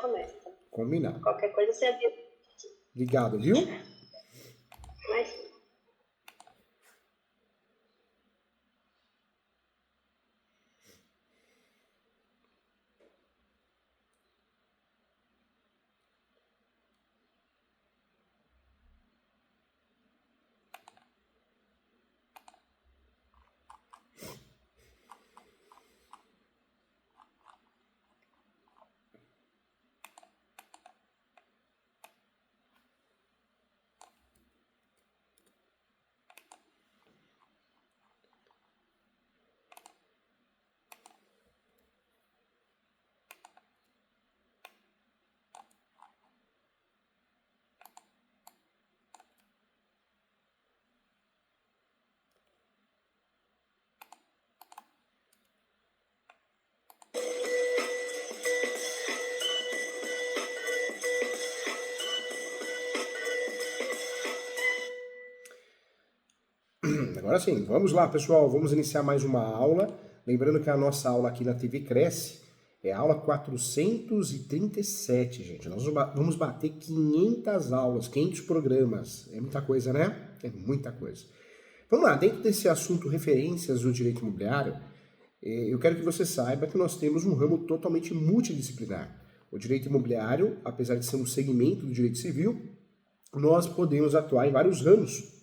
começa. Combinado. Qualquer coisa você avisa. Obrigado, viu? Mas... Agora sim, vamos lá, pessoal, vamos iniciar mais uma aula. Lembrando que a nossa aula aqui na TV Cresce é a aula 437, gente. Nós vamos bater 500 aulas, 500 programas. É muita coisa, né? É muita coisa. Vamos lá, dentro desse assunto referências do direito imobiliário, eu quero que você saiba que nós temos um ramo totalmente multidisciplinar. O direito imobiliário, apesar de ser um segmento do direito civil, nós podemos atuar em vários ramos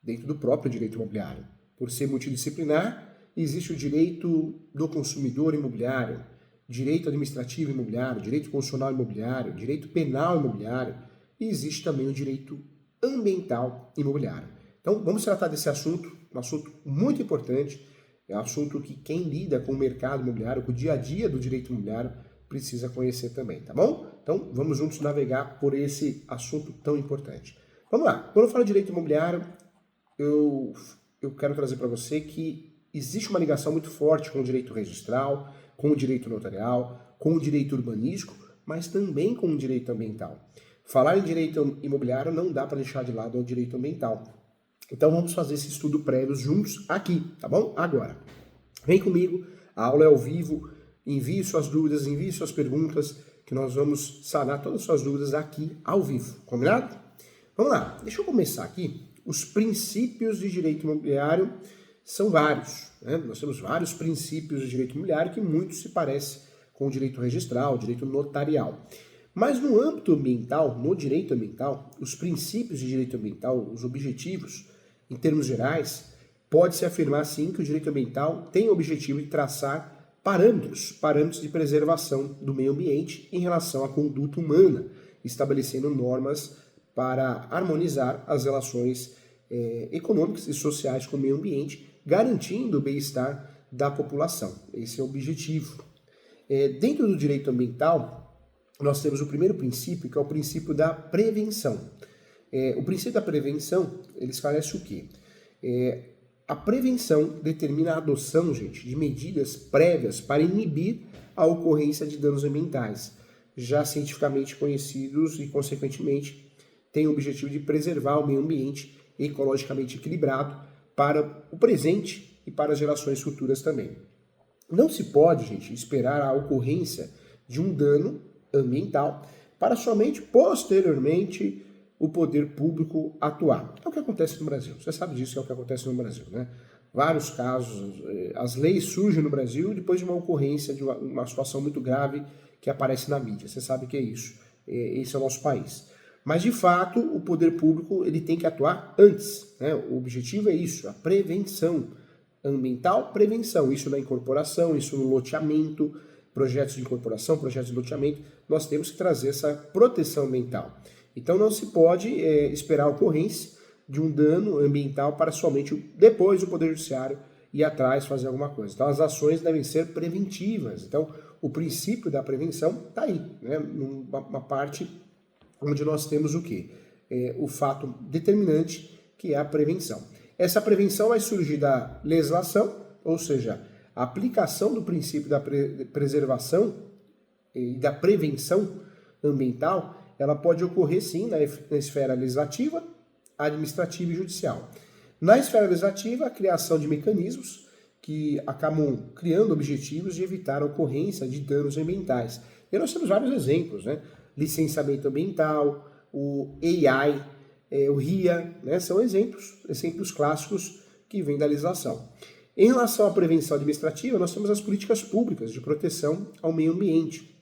dentro do próprio direito imobiliário. Por ser multidisciplinar, existe o direito do consumidor imobiliário, direito administrativo imobiliário, direito constitucional imobiliário, direito penal imobiliário e existe também o direito ambiental imobiliário. Então, vamos tratar desse assunto, um assunto muito importante, é um assunto que quem lida com o mercado imobiliário, com o dia a dia do direito imobiliário, precisa conhecer também, tá bom? Então, vamos juntos navegar por esse assunto tão importante. Vamos lá, quando eu falo de direito imobiliário, eu quero trazer para você que existe uma ligação muito forte com o direito registral, com o direito notarial, com o direito urbanístico, mas também com o direito ambiental. Falar em direito imobiliário não dá para deixar de lado o direito ambiental. Então vamos fazer esse estudo prévio juntos aqui, tá bom? Agora, vem comigo, a aula é ao vivo, envie suas dúvidas, envie suas perguntas, que nós vamos sanar todas as suas dúvidas aqui ao vivo, combinado? Vamos lá, deixa eu começar aqui. Os princípios de direito imobiliário são vários, né? Nós temos vários princípios de direito imobiliário que muito se parece com o direito registral, o direito notarial. Mas no âmbito ambiental, no direito ambiental, os princípios de direito ambiental, os objetivos, em termos gerais, pode-se afirmar sim que o direito ambiental tem o objetivo de traçar parâmetros de preservação do meio ambiente em relação à conduta humana, estabelecendo normas para harmonizar as relações econômicas e sociais com o meio ambiente, garantindo o bem-estar da população. Esse é o objetivo. Dentro do direito ambiental, nós temos o primeiro princípio, que é o princípio da prevenção. O princípio da prevenção, ele esclarece o quê? A prevenção determina a adoção, gente, de medidas prévias para inibir a ocorrência de danos ambientais, já cientificamente conhecidos e, consequentemente, tem o objetivo de preservar o meio ambiente ecologicamente equilibrado para o presente e para as gerações futuras também. Não se pode, gente, esperar a ocorrência de um dano ambiental para somente posteriormente o poder público atuar. É o que acontece no Brasil. Você sabe disso, é o que acontece no Brasil, né? Vários casos, as leis surgem no Brasil depois de uma ocorrência, de uma situação muito grave que aparece na mídia. Você sabe que é isso. Esse é o nosso país. Mas, de fato, o poder público ele tem que atuar antes, né? O objetivo é isso, a prevenção ambiental, prevenção. Isso na incorporação, isso no loteamento, projetos de incorporação, projetos de loteamento. Nós temos que trazer essa proteção ambiental. Então, não se pode esperar a ocorrência de um dano ambiental para somente depois o Poder Judiciário ir atrás fazer alguma coisa. Então, as ações devem ser preventivas. Então, o princípio da prevenção está aí, né? Uma parte onde nós temos o quê? O fato determinante, que é a prevenção. Essa prevenção vai surgir da legislação, ou seja, a aplicação do princípio da preservação e da prevenção ambiental, ela pode ocorrer sim na esfera legislativa, administrativa e judicial. Na esfera legislativa, a criação de mecanismos que acabam criando objetivos de evitar a ocorrência de danos ambientais, E nós temos vários exemplos, né? Licenciamento ambiental, o AI, o RIA, né? São exemplos clássicos que vêm da legislação. Em relação à prevenção administrativa, nós temos as políticas públicas de proteção ao meio ambiente.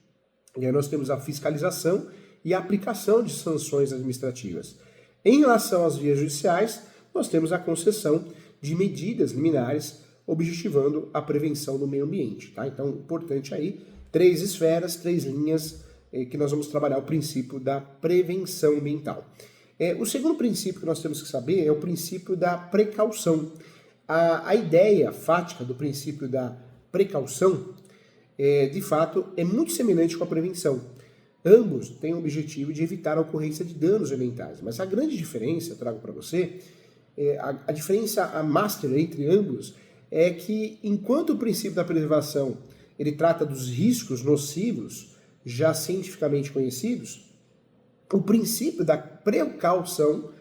E aí nós temos a fiscalização e a aplicação de sanções administrativas. Em relação às vias judiciais, nós temos a concessão de medidas liminares objetivando a prevenção do meio ambiente. Tá? Então, importante aí, 3 esferas, 3 linhas que nós vamos trabalhar o princípio da prevenção ambiental. O segundo princípio que nós temos que saber é o princípio da precaução. A ideia fática do princípio da precaução, de fato, é muito semelhante com a prevenção. Ambos têm o objetivo de evitar a ocorrência de danos ambientais, mas a grande diferença, eu trago para você, a diferença, a master entre ambos, é que enquanto o princípio da preservação ele trata dos riscos nocivos já cientificamente conhecidos, o princípio da precaução,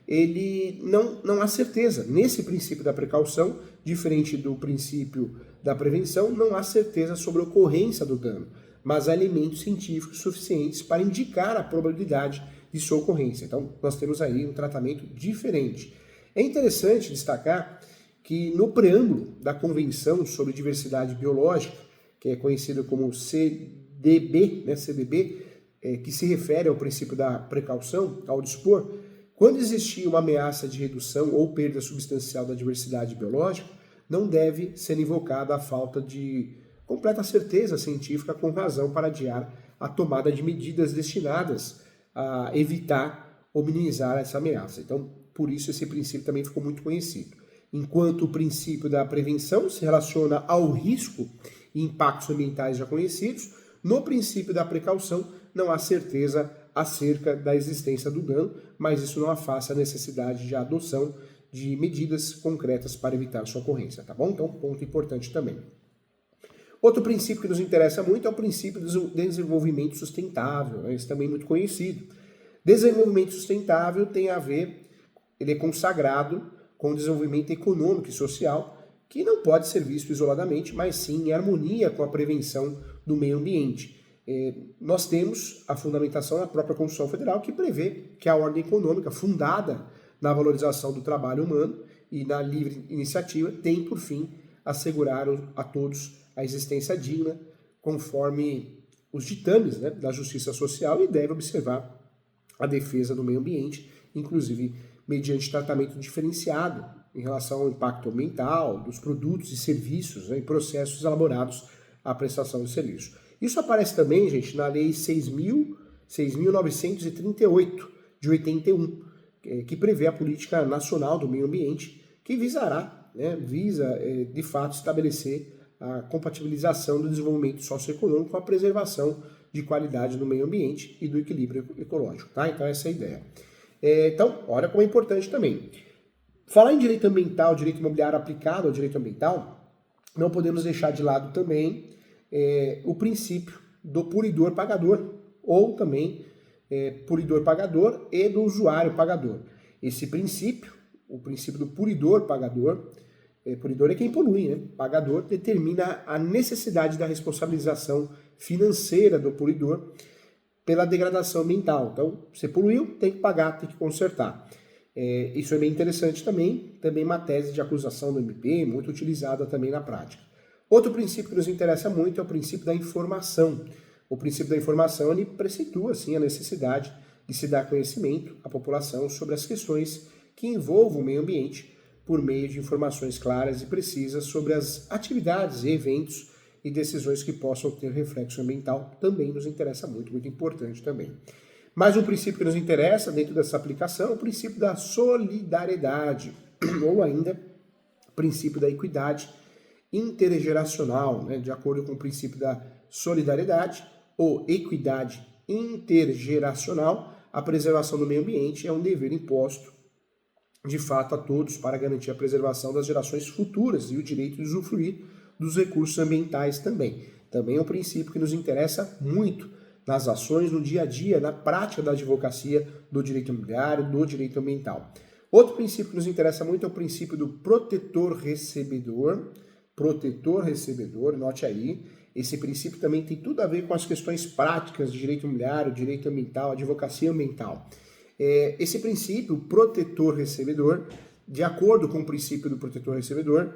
ele não há certeza. Nesse princípio da precaução, diferente do princípio da prevenção, não há certeza sobre a ocorrência do dano, mas há elementos científicos suficientes para indicar a probabilidade de sua ocorrência. Então, nós temos aí um tratamento diferente. É interessante destacar que no preâmbulo da Convenção sobre Diversidade Biológica, que é conhecida como CDB, que se refere ao princípio da precaução, ao dispor, quando existir uma ameaça de redução ou perda substancial da diversidade biológica, não deve ser invocada a falta de completa certeza científica com razão para adiar a tomada de medidas destinadas a evitar ou minimizar essa ameaça. Então, por isso esse princípio também ficou muito conhecido. Enquanto o princípio da prevenção se relaciona ao risco e impactos ambientais já conhecidos, no princípio da precaução não há certeza acerca da existência do dano, mas isso não afasta a necessidade de adoção de medidas concretas para evitar sua ocorrência, tá bom? Então, ponto importante também. Outro princípio que nos interessa muito é o princípio do desenvolvimento sustentável, né? Esse também é muito conhecido. Desenvolvimento sustentável tem a ver, ele é consagrado com o desenvolvimento econômico e social, que não pode ser visto isoladamente, mas sim em harmonia com a prevenção do meio ambiente. Nós temos a fundamentação da própria Constituição Federal, que prevê que a ordem econômica, fundada na valorização do trabalho humano e na livre iniciativa, tem por fim assegurar a todos a existência digna, conforme os ditames, né, da justiça social, e deve observar a defesa do meio ambiente, inclusive mediante tratamento diferenciado em relação ao impacto ambiental, dos produtos e serviços, né, e processos elaborados à prestação de serviço. Isso aparece também, gente, na Lei 6.938, de 81, que prevê a Política Nacional do Meio Ambiente, que visa, de fato, estabelecer a compatibilização do desenvolvimento socioeconômico com a preservação de qualidade do meio ambiente e do equilíbrio ecológico. Tá? Então, essa é a ideia. Então, olha como é importante também. Falar em direito ambiental, direito imobiliário aplicado ao direito ambiental, não podemos deixar de lado também o princípio do polidor pagador, ou também polidor pagador e do usuário pagador. Esse princípio, o princípio do polidor pagador, polidor é quem polui, né? Pagador determina a necessidade da responsabilização financeira do polidor pela degradação ambiental. Então, você poluiu, tem que pagar, tem que consertar. Isso é bem interessante também uma tese de acusação do MP, muito utilizada também na prática. Outro princípio que nos interessa muito é o princípio da informação. O princípio da informação, ele preceitua, assim, a necessidade de se dar conhecimento à população sobre as questões que envolvam o meio ambiente por meio de informações claras e precisas sobre as atividades e eventos e decisões que possam ter reflexo ambiental, também nos interessa muito, muito importante também. Mais um princípio que nos interessa dentro dessa aplicação é o princípio da solidariedade, ou ainda o princípio da equidade intergeracional, né? De acordo com o princípio da solidariedade ou equidade intergeracional, a preservação do meio ambiente é um dever imposto de fato a todos para garantir a preservação das gerações futuras e o direito de usufruir dos recursos ambientais também. Também é um princípio que nos interessa muito nas ações, no dia a dia, na prática da advocacia do direito imobiliário, do direito ambiental. Outro princípio que nos interessa muito é o princípio do protetor-recebedor. Protetor-recebedor, note aí, esse princípio também tem tudo a ver com as questões práticas de direito imobiliário, direito ambiental, advocacia ambiental. Esse princípio protetor-recebedor, de acordo com o princípio do protetor-recebedor,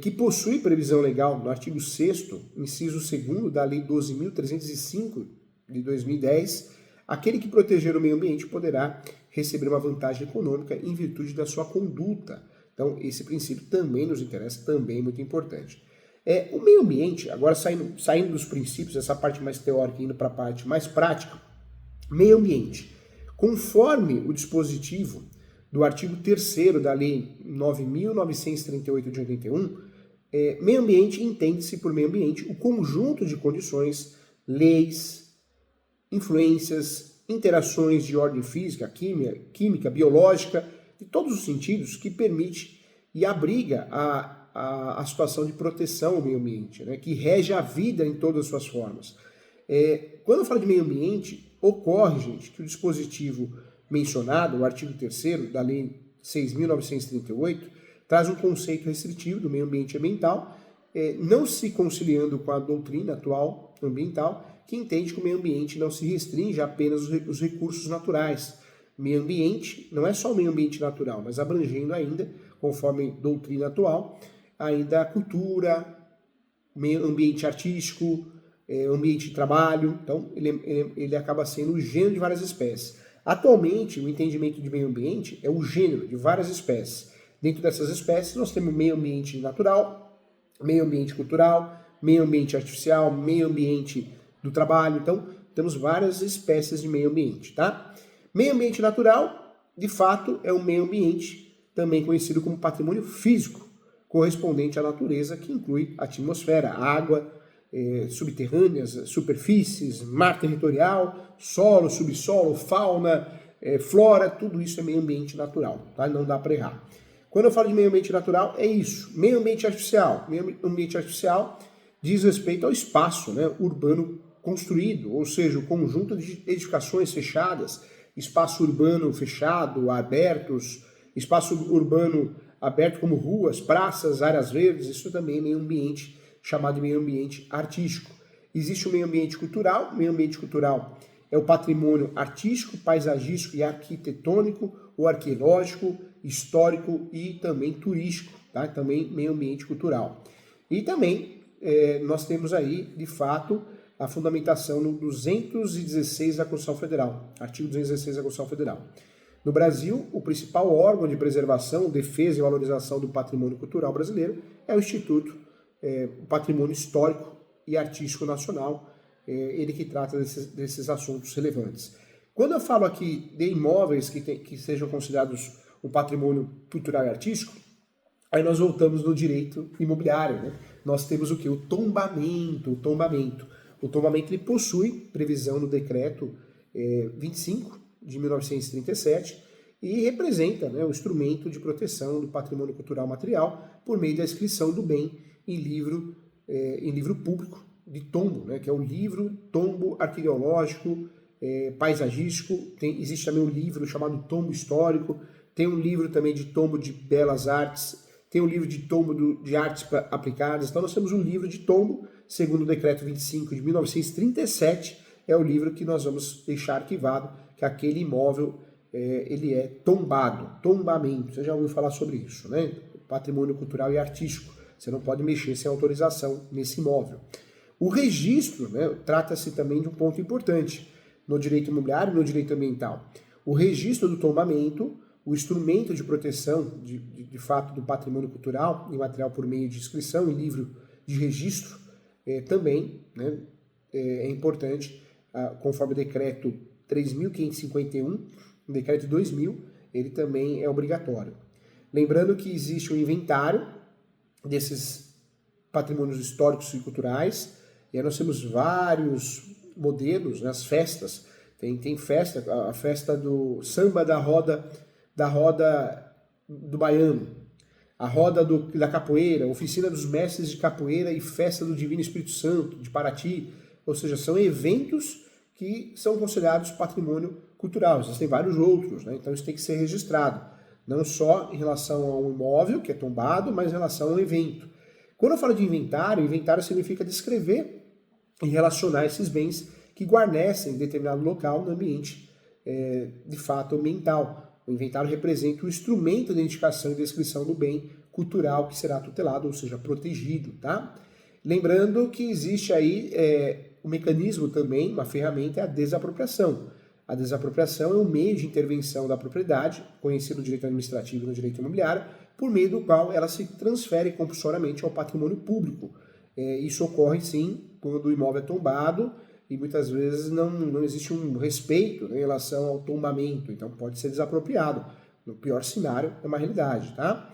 que possui previsão legal no artigo 6º, inciso 2º da Lei 12.305 de 2010, aquele que proteger o meio ambiente poderá receber uma vantagem econômica em virtude da sua conduta. Então, esse princípio também nos interessa, também é muito importante. O meio ambiente, agora saindo dos princípios, essa parte mais teórica, indo para a parte mais prática, meio ambiente. Conforme o dispositivo do artigo 3º da Lei 9.938 de 81, meio ambiente entende-se por meio ambiente o conjunto de condições, leis, influências, interações de ordem física, química, biológica, de todos os sentidos, que permite e abriga a situação de proteção ao meio ambiente, né, que rege a vida em todas as suas formas. Quando eu falo de meio ambiente, ocorre, gente, que o dispositivo mencionado, o artigo 3º da Lei 6.938, traz um conceito restritivo do meio ambiente ambiental, não se conciliando com a doutrina atual ambiental, que entende que o meio ambiente não se restringe apenas os recursos naturais. Meio ambiente não é só o meio ambiente natural, mas abrangendo ainda, conforme doutrina atual, ainda a cultura, meio ambiente artístico, ambiente de trabalho. Então, ele acaba sendo o gênero de várias espécies. Atualmente, o entendimento de meio ambiente é o gênero de várias espécies. Dentro dessas espécies, nós temos meio ambiente natural, meio ambiente cultural, meio ambiente artificial, meio ambiente do trabalho. Então, temos várias espécies de meio ambiente, tá? Meio ambiente natural, de fato, é um meio ambiente também conhecido como patrimônio físico, correspondente à natureza, que inclui a atmosfera, água, subterrâneas, superfícies, mar territorial, solo, subsolo, fauna, flora, tudo isso é meio ambiente natural, tá? Não dá para errar. Quando eu falo de meio ambiente natural, é isso. Meio ambiente artificial. Meio ambiente artificial diz respeito ao espaço, né, urbano construído, ou seja, o conjunto de edificações fechadas, espaço urbano fechado, abertos, espaço urbano aberto como ruas, praças, áreas verdes, isso também é meio ambiente chamado de meio ambiente artístico. Existe o meio ambiente cultural. O meio ambiente cultural é o patrimônio artístico, paisagístico e arquitetônico, ou arqueológico, histórico e também turístico, tá? Também meio ambiente cultural. E também nós temos aí, de fato, a fundamentação no 216 da Constituição Federal, artigo 216 da Constituição Federal. No Brasil, o principal órgão de preservação, defesa e valorização do patrimônio cultural brasileiro é o Instituto Patrimônio Histórico e Artístico Nacional, ele que trata desses assuntos relevantes. Quando eu falo aqui de imóveis que sejam considerados um patrimônio cultural e artístico, aí nós voltamos no direito imobiliário, né? Nós temos o que? O tombamento. O tombamento ele possui previsão no decreto 25 de 1937 e representa, né, o instrumento de proteção do patrimônio cultural material por meio da inscrição do bem em livro público de tombo, né, que é o livro tombo arqueológico, paisagístico. Existe também um livro chamado tombo histórico, tem um livro também de tombo de belas artes, tem um livro de tombo de artes aplicadas. Então nós temos um livro de tombo, segundo o decreto 25 de 1937, é o livro que nós vamos deixar arquivado, que aquele imóvel ele é tombado, tombamento. Você já ouviu falar sobre isso, né? Patrimônio cultural e artístico. Você não pode mexer sem autorização nesse imóvel. O registro, né, trata-se também de um ponto importante no direito imobiliário e no direito ambiental. O registro do tombamento, o instrumento de proteção, de fato, do patrimônio cultural e material por meio de inscrição em livro de registro, também, né, é importante, conforme o decreto 3.551, o decreto 2000, ele também é obrigatório. Lembrando que existe um inventário desses patrimônios históricos e culturais, e aí nós temos vários modelos, né, as festas. Tem festa, a festa do samba da roda do baiano, a roda da capoeira, oficina dos mestres de capoeira e festa do Divino Espírito Santo, de Paraty. Ou seja, são eventos que são considerados patrimônio cultural. Existem vários outros, né? Então isso tem que ser registrado. Não só em relação a um imóvel que é tombado, mas em relação a um evento. Quando eu falo de inventário significa descrever e relacionar esses bens que guarnecem determinado local no ambiente, de fato, ambiental. O inventário representa o instrumento de identificação e descrição do bem cultural que será tutelado, ou seja, protegido, tá? Lembrando que existe aí um mecanismo também, uma ferramenta, é a desapropriação. A desapropriação é um meio de intervenção da propriedade, conhecido no direito administrativo e no direito imobiliário, por meio do qual ela se transfere compulsoriamente ao patrimônio público. Isso ocorre, sim, quando o imóvel é tombado e muitas vezes não existe um respeito, né, em relação ao tombamento, então pode ser desapropriado. No pior cenário, é uma realidade, tá?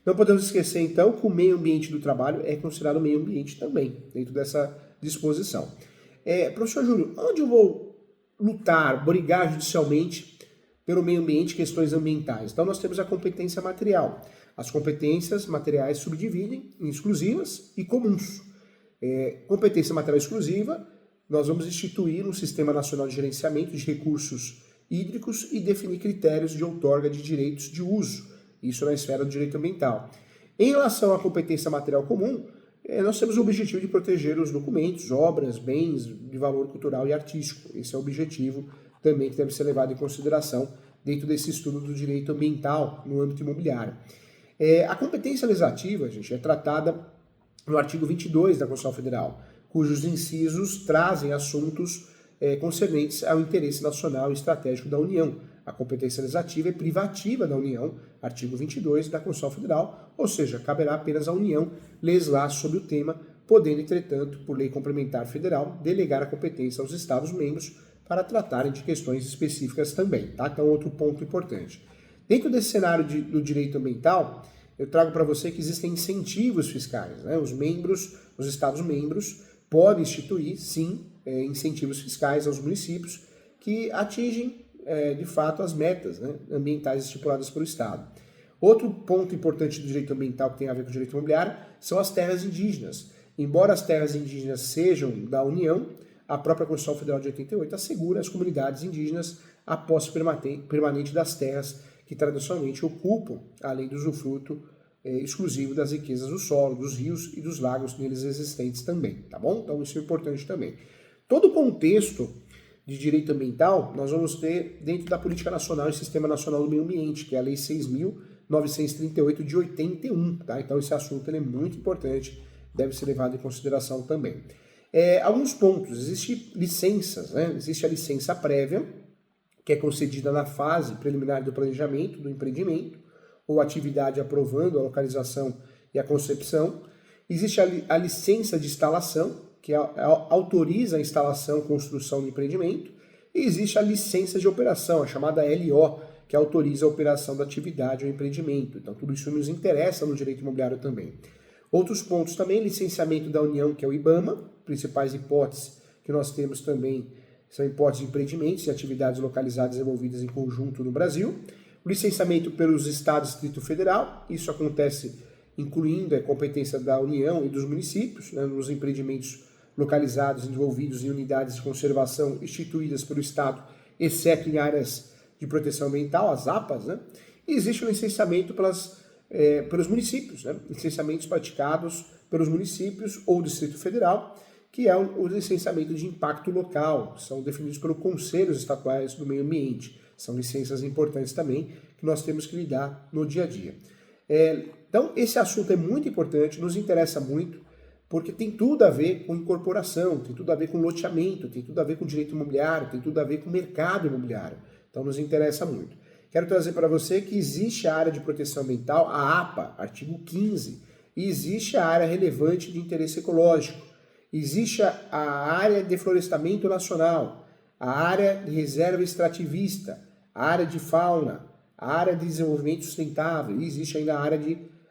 Não podemos esquecer, então, que o meio ambiente do trabalho é considerado meio ambiente também, dentro dessa disposição. Professor Júlio, onde eu vou lutar, brigar judicialmente pelo meio ambiente, questões ambientais? Então, nós temos a competência material. As competências materiais subdividem em exclusivas e comuns. Competência material exclusiva, nós vamos instituir um Sistema Nacional de Gerenciamento de Recursos Hídricos e definir critérios de outorga de direitos de uso. Isso na esfera do direito ambiental. Em relação à competência material comum, nós temos o objetivo de proteger os documentos, obras, bens de valor cultural e artístico. Esse é o objetivo também que deve ser levado em consideração dentro desse estudo do direito ambiental no âmbito imobiliário. A competência legislativa, gente, é tratada no artigo 22 da Constituição Federal, cujos incisos trazem assuntos concernentes ao interesse nacional e estratégico da União. A competência legislativa é privativa da União, artigo 22 da Constituição Federal, ou seja, caberá apenas à União legislar sobre o tema, podendo, entretanto, por lei complementar federal, delegar a competência aos Estados-membros para tratarem de questões específicas também, tá? Então, outro ponto importante. Dentro desse cenário do direito ambiental, eu trago para você que existem incentivos fiscais, né? Os Estados-membros podem instituir, sim, incentivos fiscais aos municípios que atingem, de fato, as metas, né, ambientais estipuladas pelo Estado. Outro ponto importante do direito ambiental que tem a ver com o direito imobiliário são as terras indígenas. Embora as terras indígenas sejam da União, a própria Constituição Federal de 88 assegura às comunidades indígenas a posse permanente das terras que tradicionalmente ocupam, além do usufruto exclusivo das riquezas do solo, dos rios e dos lagos neles existentes também, tá bom? Então isso é importante também. Todo o contexto de direito ambiental nós vamos ter dentro da Política Nacional e Sistema Nacional do Meio Ambiente, que é a Lei 6.938 de 81, tá? Então esse assunto ele é muito importante, deve ser levado em consideração também. Alguns pontos, existem licenças, né? Existe a licença prévia, que é concedida na fase preliminar do planejamento do empreendimento, ou atividade aprovando a localização e a concepção. Existe a licença de instalação, que autoriza a instalação e construção do empreendimento. E existe a licença de operação, a chamada LO, que autoriza a operação da atividade ou empreendimento. Então, tudo isso nos interessa no direito imobiliário também. Outros pontos também, licenciamento da União, que é o IBAMA, principais hipóteses que nós temos também são hipóteses de empreendimentos e atividades localizadas e desenvolvidas em conjunto no Brasil. O licenciamento pelos Estados e Distrito Federal, isso acontece incluindo a competência da União e dos municípios, né, nos empreendimentos localizados e desenvolvidos em unidades de conservação instituídas pelo Estado, exceto em áreas de proteção ambiental, as APAs, né? E existe o licenciamento pelos municípios, né? Licenciamentos praticados pelos municípios ou Distrito Federal, que é o licenciamento de impacto local, são definidos pelos conselhos estaduais do meio ambiente. São licenças importantes também que nós temos que lidar no dia a dia. Então, esse assunto é muito importante, nos interessa muito, porque tem tudo a ver com incorporação, tem tudo a ver com loteamento, tem tudo a ver com direito imobiliário, tem tudo a ver com mercado imobiliário. Então, nos interessa muito. Quero trazer para você que existe a área de proteção ambiental, a APA, artigo 15, e existe a área relevante de interesse ecológico, existe a área de florestamento nacional, a área de reserva extrativista, a área de fauna, a área de desenvolvimento sustentável, e existe ainda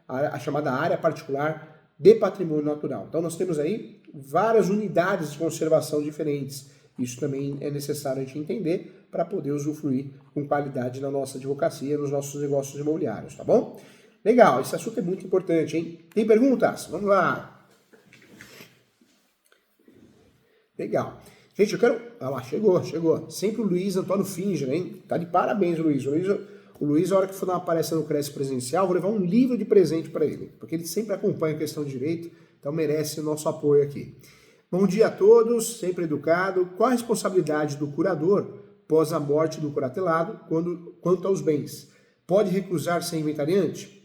a chamada área particular de patrimônio natural. Então nós temos aí várias unidades de conservação diferentes. Isso também é necessário a gente entender para poder usufruir com qualidade na nossa advocacia, nos nossos negócios imobiliários, tá bom? Legal, esse assunto é muito importante, hein? Tem perguntas? Vamos lá. Legal. Gente, eu quero... Ah lá, chegou. Sempre o Luiz Antônio Finger, hein? Tá de parabéns, Luiz. O Luiz, a hora que for dar uma palestra no Cresce Presencial, vou levar um livro de presente para ele, porque ele sempre acompanha a questão de direito Então merece o nosso apoio aqui. Bom dia a todos, sempre educado. Qual a responsabilidade do curador pós a morte do curatelado quanto aos bens? Pode recusar ser inventariante?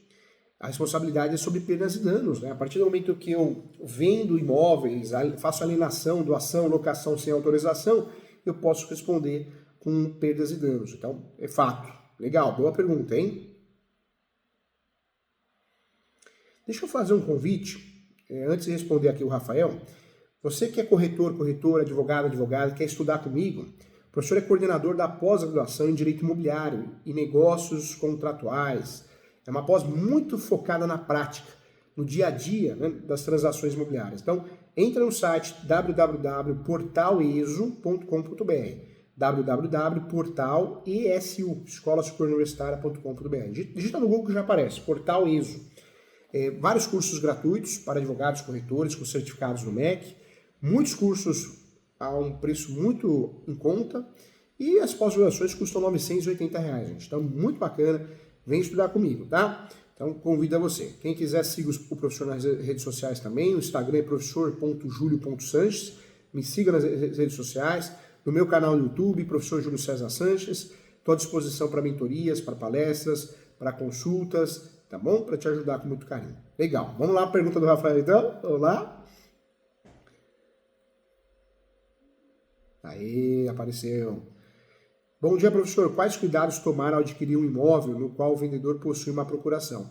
A responsabilidade é sobre perdas e danos, né? A partir do momento que eu vendo imóveis, faço alienação, doação, locação sem autorização, eu posso responder com perdas e danos. Então, é fato. Legal, boa pergunta, hein? Deixa eu fazer um convite, antes de responder aqui o Rafael. Você que é corretor, corretora, advogado, advogada, quer estudar comigo, o professor é coordenador da pós-graduação em Direito Imobiliário e Negócios Contratuais. É uma pós muito focada na prática, no dia a dia, né, das transações imobiliárias. Então, entra no site www.portaleso.com.br www.portalesu.com.br Digita no Google que já aparece, Portal ESO. Vários cursos gratuitos para advogados, corretores, com certificados no MEC. Muitos cursos a um preço muito em conta. E as pós-graduações custam R$ 980, gente. Então, muito bacana. Vem estudar comigo, tá? Então, convido a você. Quem quiser, siga o professor nas redes sociais também. O Instagram é professor.julio.sanches. Me siga nas redes sociais. No meu canal no YouTube, professor Júlio César Sanches. Estou à disposição para mentorias, para palestras, para consultas, tá bom? Para te ajudar com muito carinho. Legal. Vamos lá, pergunta do Rafael, então? Vamos lá? Aí, apareceu. Bom dia, professor. Quais cuidados tomar ao adquirir um imóvel no qual o vendedor possui uma procuração?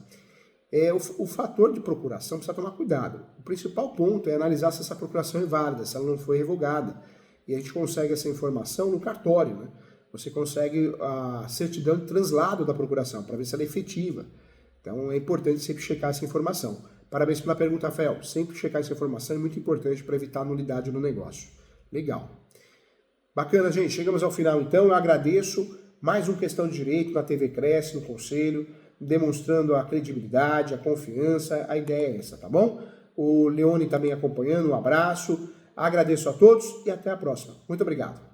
O fator de procuração precisa tomar cuidado. O principal ponto é analisar se essa procuração é válida, se ela não foi revogada. E a gente consegue essa informação no cartório, né? Você consegue a certidão de translado da procuração para ver se ela é efetiva. Então é importante sempre checar essa informação. Parabéns pela pergunta, Rafael. Sempre checar essa informação é muito importante para evitar a nulidade no negócio. Legal. Bacana, gente. Chegamos ao final, então. Eu agradeço. Mais uma Questão de Direito na TV Cresce, no Conselho, demonstrando a credibilidade, a confiança. A ideia é essa, tá bom? O Leone também acompanhando. Um abraço. Agradeço a todos e até a próxima. Muito obrigado.